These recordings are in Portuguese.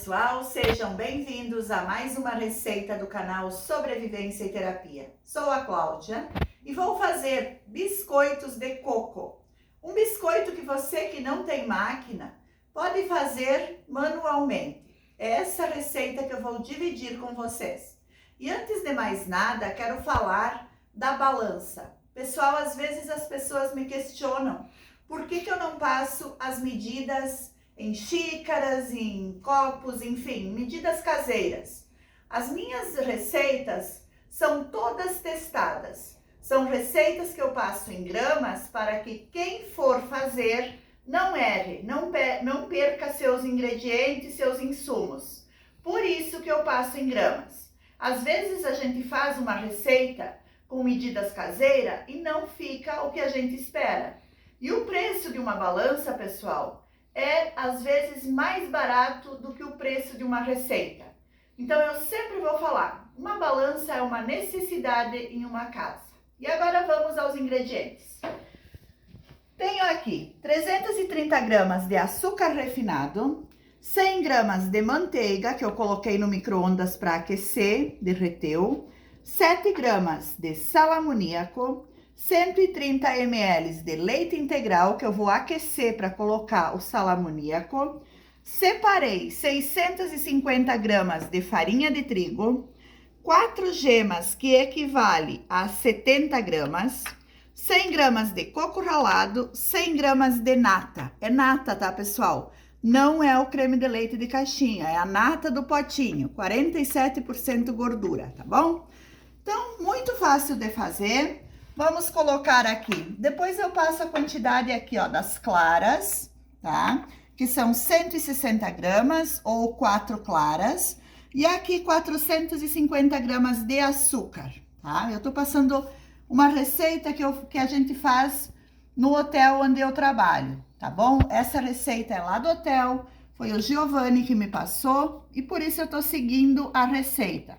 pessoal, sejam bem-vindos a mais uma receita do canal Sobrevivência e Terapia. Sou a Cláudia e vou fazer biscoitos de coco. Um biscoito que você que não tem máquina pode fazer manualmente. É essa receita que eu vou dividir com vocês. E antes de mais nada, quero falar da balança. Pessoal, às vezes as pessoas me questionam por que eu não passo as medidas em xícaras, em copos, enfim, medidas caseiras. As minhas receitas são todas testadas. São receitas que eu passo em gramas para que quem for fazer não erre, não perca seus ingredientes, seus insumos. Por isso que eu passo em gramas. Às vezes a gente faz uma receita com medidas caseiras e não fica o que a gente espera. E o preço de uma balança, pessoal, é às vezes mais barato do que o preço de uma receita. Então eu sempre vou falar, uma balança é uma necessidade em uma casa. E agora vamos aos ingredientes. Tenho aqui 330 gramas de açúcar refinado, 100 gramas de manteiga que eu coloquei no micro-ondas para aquecer, derreteu, 7 gramas de sal amoníaco, 130 ml de leite integral que eu vou aquecer para colocar o sal amoníaco. Separei 650 gramas de farinha de trigo, 4 gemas que equivale a 70 gramas, 100 gramas de coco ralado, 100 gramas de nata. É nata, tá, pessoal? Não é o creme de leite de caixinha, é a nata do potinho, 47% gordura, tá bom? Então, muito fácil de fazer. Vamos colocar aqui, depois eu passo a quantidade aqui, ó, das claras, tá? Que são 160 gramas ou 4 claras. E aqui 450 gramas de açúcar, tá? Eu tô passando uma receita que a gente faz no hotel onde eu trabalho, tá bom? Essa receita é lá do hotel, foi o Giovanni que me passou e por isso eu tô seguindo a receita.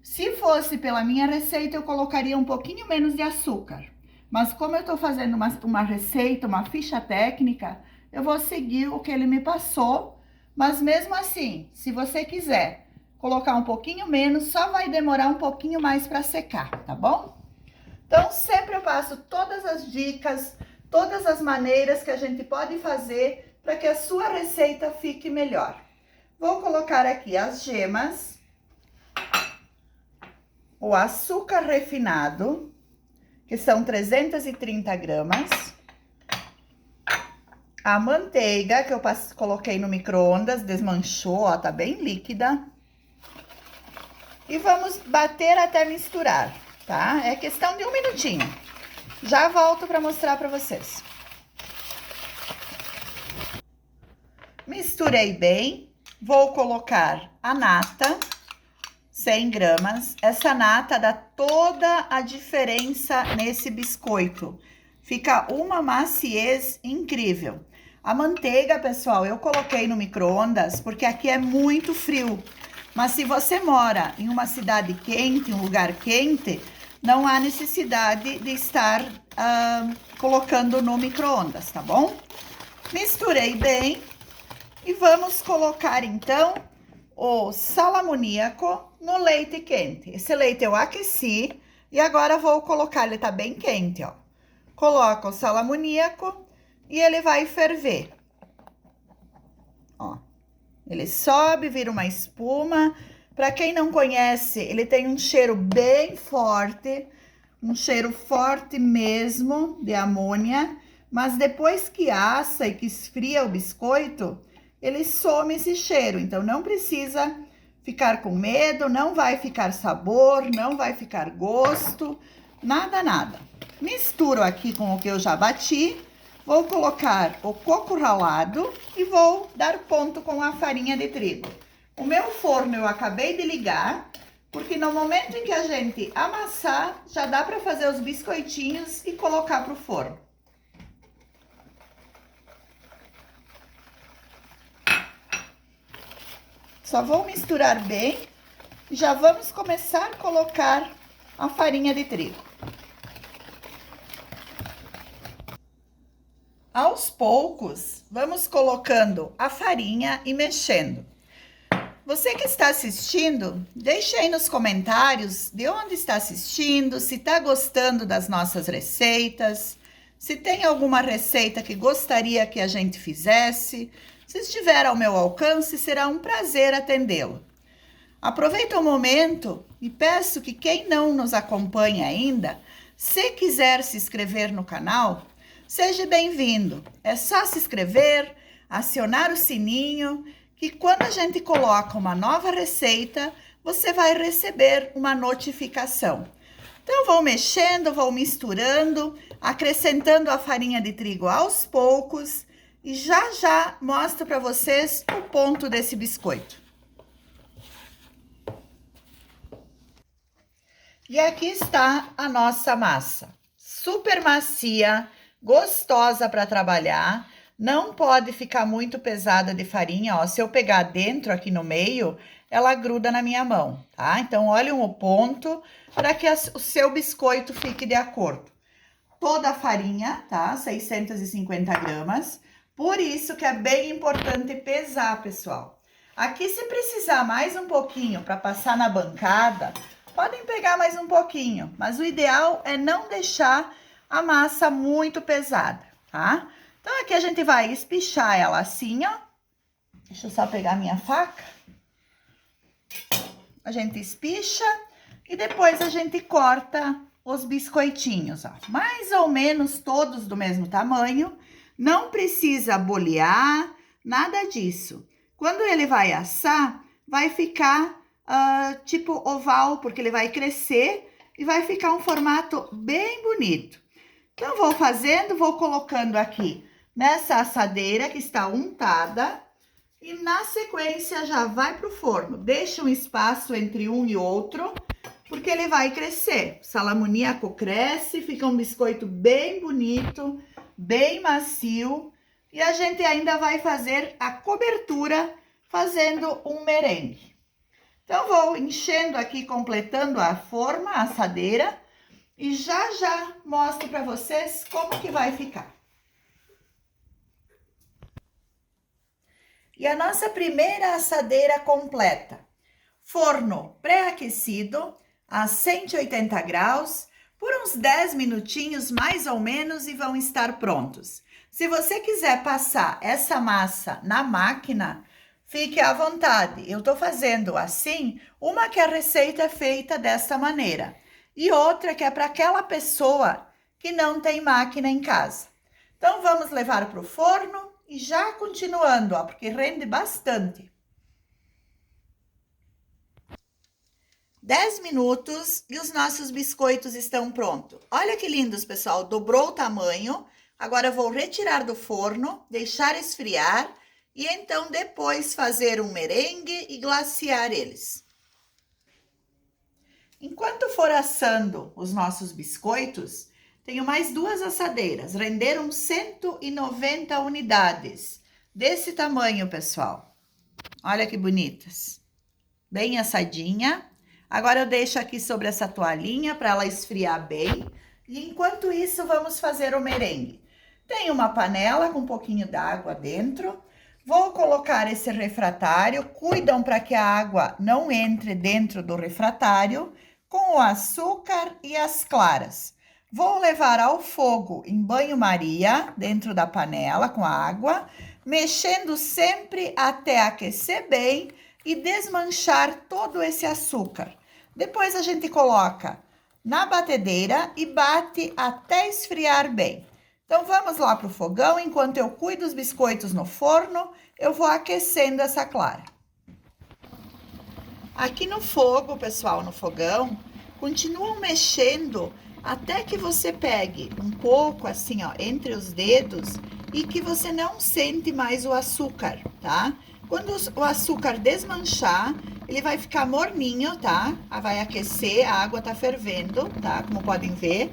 Se fosse pela minha receita, eu colocaria um pouquinho menos de açúcar. Mas como eu tô fazendo uma receita, uma ficha técnica, eu vou seguir o que ele me passou. Mas mesmo assim, se você quiser colocar um pouquinho menos, só vai demorar um pouquinho mais para secar, tá bom? Então, sempre eu passo todas as dicas, todas as maneiras que a gente pode fazer para que a sua receita fique melhor. Vou colocar aqui as gemas, o açúcar refinado, que são 330 gramas, a manteiga que eu coloquei no micro-ondas, desmanchou, ó, tá bem líquida. E vamos bater até misturar, tá? É questão de um minutinho. Já volto para mostrar para vocês. Misturei bem, vou colocar a nata. 100 gramas. Essa nata dá toda a diferença nesse biscoito. Fica uma maciez incrível. A manteiga, pessoal, eu coloquei no micro-ondas porque aqui é muito frio. Mas se você mora em uma cidade quente, um lugar quente, não há necessidade de estar colocando no micro-ondas, tá bom? Misturei bem e vamos colocar então o sal amoníaco no leite quente. Esse leite eu aqueci e agora vou colocar, ele tá bem quente, ó. Coloco o sal amoníaco e ele vai ferver. Ó, ele sobe, vira uma espuma. Para quem não conhece, ele tem um cheiro bem forte, um cheiro forte mesmo de amônia, mas depois que assa e que esfria o biscoito, ele some esse cheiro, então não precisa ficar com medo, não vai ficar sabor, não vai ficar gosto, nada, nada. Misturo aqui com o que eu já bati, vou colocar o coco ralado e vou dar ponto com a farinha de trigo. O meu forno eu acabei de ligar, porque no momento em que a gente amassar, já dá para fazer os biscoitinhos e colocar para o forno. Só vou misturar bem e já vamos começar a colocar a farinha de trigo. Aos poucos, vamos colocando a farinha e mexendo. Você que está assistindo, deixe aí nos comentários de onde está assistindo, se está gostando das nossas receitas, se tem alguma receita que gostaria que a gente fizesse. Se estiver ao meu alcance, será um prazer atendê-lo. Aproveito o momento e peço que quem não nos acompanha ainda, se quiser se inscrever no canal, seja bem-vindo. É só se inscrever, acionar o sininho, que quando a gente coloca uma nova receita, você vai receber uma notificação. Então, vou mexendo, vou misturando, acrescentando a farinha de trigo aos poucos e já mostro para vocês o ponto desse biscoito. E aqui está a nossa massa, super macia, gostosa para trabalhar, não pode ficar muito pesada de farinha, ó, se eu pegar dentro aqui no meio, ela gruda na minha mão, tá? Então, olhem o ponto para que o seu biscoito fique de acordo. Toda a farinha, tá? 650 gramas, por isso que é bem importante pesar, pessoal. Aqui, se precisar mais um pouquinho para passar na bancada, podem pegar mais um pouquinho, mas o ideal é não deixar a massa muito pesada, tá? Então, aqui a gente vai espichar ela assim, ó. Deixa eu só pegar minha faca. A gente espicha e depois a gente corta os biscoitinhos, ó. Mais ou menos todos do mesmo tamanho. Não precisa bolear, nada disso. Quando ele vai assar, vai ficar tipo oval, porque ele vai crescer e vai ficar um formato bem bonito. Então, vou colocando aqui nessa assadeira que está untada e na sequência já vai para o forno. Deixa um espaço entre um e outro, porque ele vai crescer. O salamoníaco cresce, fica um biscoito bem bonito, bem macio. E a gente ainda vai fazer a cobertura fazendo um merengue. Então, vou enchendo aqui, completando a forma, a assadeira, e já mostro para vocês como que vai ficar. E a nossa primeira assadeira completa. Forno pré-aquecido a 180 graus, por uns 10 minutinhos mais ou menos e vão estar prontos. Se você quiser passar essa massa na máquina, fique à vontade. Eu tô fazendo assim, uma que a receita é feita dessa maneira e outra que é para aquela pessoa que não tem máquina em casa. Então, vamos levar para o forno e já continuando, ó, porque rende bastante. 10 minutos e os nossos biscoitos estão prontos. Olha que lindos, pessoal, dobrou o tamanho. Agora, eu vou retirar do forno, deixar esfriar e então depois fazer um merengue e glaciar eles. Enquanto for assando os nossos biscoitos, tenho mais duas assadeiras, renderam 190 unidades. Desse tamanho, pessoal. Olha que bonitas. Bem assadinha. Agora eu deixo aqui sobre essa toalhinha para ela esfriar bem. E enquanto isso, vamos fazer o merengue. Tenho uma panela com um pouquinho d'água dentro. Vou colocar esse refratário, cuidam para que a água não entre dentro do refratário, com o açúcar e as claras. Vou levar ao fogo em banho-maria, dentro da panela com a água, mexendo sempre até aquecer bem e desmanchar todo esse açúcar. Depois a gente coloca na batedeira e bate até esfriar bem. Então, vamos lá para o fogão. Enquanto eu cuido dos biscoitos no forno, eu vou aquecendo essa clara. Aqui no fogo, pessoal, no fogão, continuam mexendo até que você pegue um pouco assim, ó, entre os dedos e que você não sente mais o açúcar, tá? Quando o açúcar desmanchar, ele vai ficar morninho, tá? Vai aquecer, a água tá fervendo, tá? Como podem ver.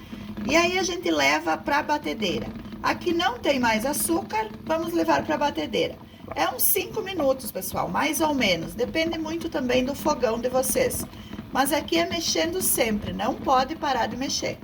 E aí a gente leva para a batedeira. Aqui não tem mais açúcar, vamos levar para a batedeira. É uns 5 minutos, pessoal, mais ou menos. Depende muito também do fogão de vocês. Mas aqui é mexendo sempre, não pode parar de mexer.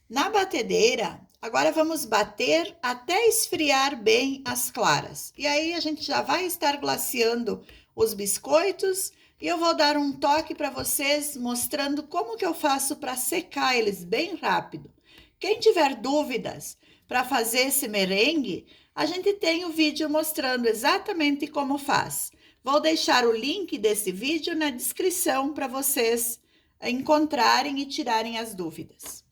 Na batedeira, Agora vamos bater até esfriar bem as claras. E aí a gente já vai estar glaciando os biscoitos e eu vou dar um toque para vocês mostrando como que eu faço para secar eles bem rápido. Quem tiver dúvidas para fazer esse merengue, a gente tem o vídeo mostrando exatamente como faz. Vou deixar o link desse vídeo na descrição para vocês encontrarem e tirarem as dúvidas.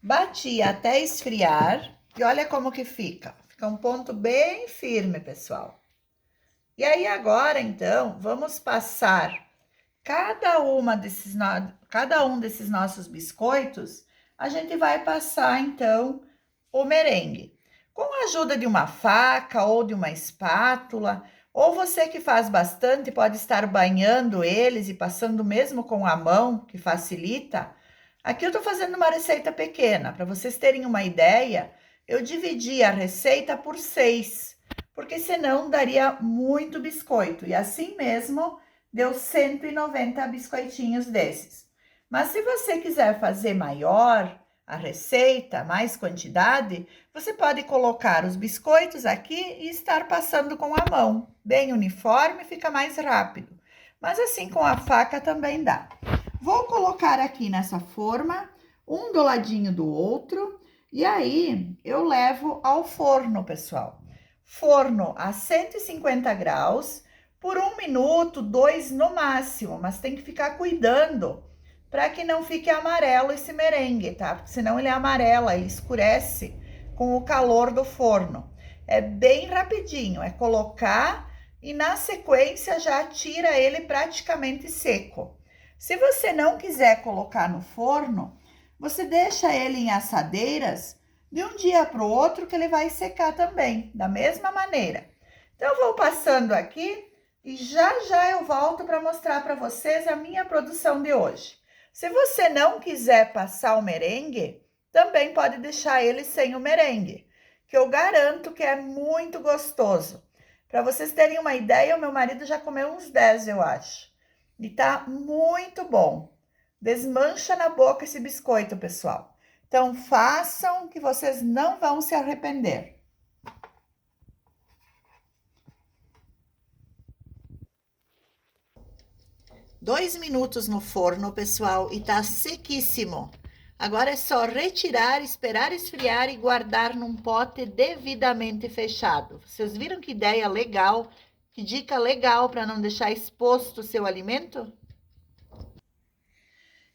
Bati até esfriar e olha como que fica. Fica um ponto bem firme, pessoal. E aí agora, então, vamos passar cada um desses nossos biscoitos, a gente vai passar, então, o merengue. Com a ajuda de uma faca ou de uma espátula, ou você que faz bastante pode estar banhando eles e passando mesmo com a mão, que facilita. Aqui eu tô fazendo uma receita pequena, para vocês terem uma ideia, eu dividi a receita por 6, porque senão daria muito biscoito, e assim mesmo deu 190 biscoitinhos desses. Mas se você quiser fazer maior a receita, mais quantidade, você pode colocar os biscoitos aqui e estar passando com a mão, bem uniforme, fica mais rápido. Mas assim com a faca também dá. Vou colocar aqui nessa forma, um do ladinho do outro, e aí eu levo ao forno, pessoal. Forno a 150 graus, por 1 minuto, 2 no máximo, mas tem que ficar cuidando para que não fique amarelo esse merengue, tá? Porque senão ele amarela, ele escurece com o calor do forno. É bem rapidinho, é colocar e na sequência já tira ele praticamente seco. Se você não quiser colocar no forno, você deixa ele em assadeiras de um dia para o outro que ele vai secar também, da mesma maneira. Então, eu vou passando aqui e já já eu volto para mostrar para vocês a minha produção de hoje. Se você não quiser passar o merengue, também pode deixar ele sem o merengue, que eu garanto que é muito gostoso. Para vocês terem uma ideia, o meu marido já comeu uns 10, eu acho. E tá muito bom. Desmancha na boca esse biscoito, pessoal. Então, façam que vocês não vão se arrepender. Dois minutos no forno, pessoal, e tá sequíssimo. Agora é só retirar, esperar esfriar e guardar num pote devidamente fechado. Vocês viram que ideia legal? Que dica legal para não deixar exposto o seu alimento?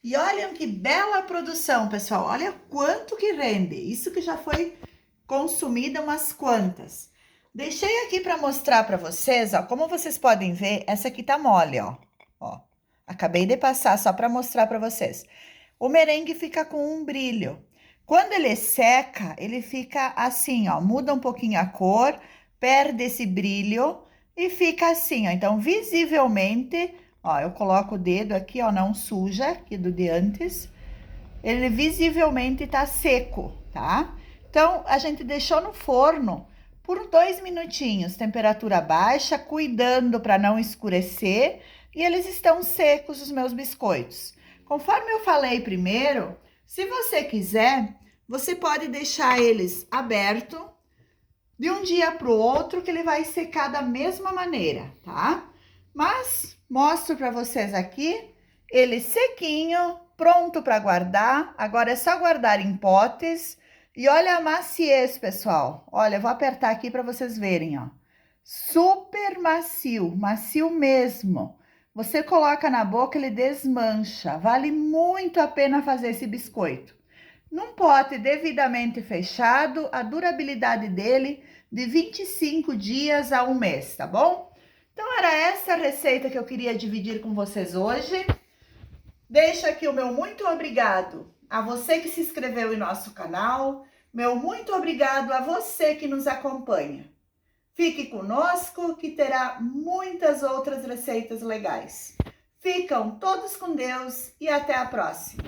E olhem que bela produção, pessoal. Olha quanto que rende. Isso que já foi consumida umas quantas. Deixei aqui para mostrar para vocês, ó. Como vocês podem ver, essa aqui tá mole, ó. Ó. Acabei de passar só para mostrar para vocês. O merengue fica com um brilho. Quando ele seca, ele fica assim, ó. Muda um pouquinho a cor, perde esse brilho e fica assim, ó. Então, visivelmente, ó, eu coloco o dedo aqui, ó, não suja, aqui do de antes. Ele visivelmente tá seco, tá? Então, a gente deixou no forno por 2 minutinhos, temperatura baixa, cuidando para não escurecer. E eles estão secos, os meus biscoitos. Conforme eu falei primeiro, se você quiser, você pode deixar eles abertos de um dia para o outro, que ele vai secar da mesma maneira, tá? Mas mostro para vocês aqui, ele sequinho, pronto para guardar. Agora é só guardar em potes. E olha a maciez, pessoal. Olha, eu vou apertar aqui para vocês verem, ó. Super macio, macio mesmo. Você coloca na boca, ele desmancha. Vale muito a pena fazer esse biscoito. Num pote devidamente fechado, a durabilidade dele de 25 dias a 1 mês, tá bom? Então, era essa a receita que eu queria dividir com vocês hoje. Deixo aqui o meu muito obrigado a você que se inscreveu em nosso canal. Meu muito obrigado a você que nos acompanha. Fique conosco que terá muitas outras receitas legais. Ficam todos com Deus e até a próxima.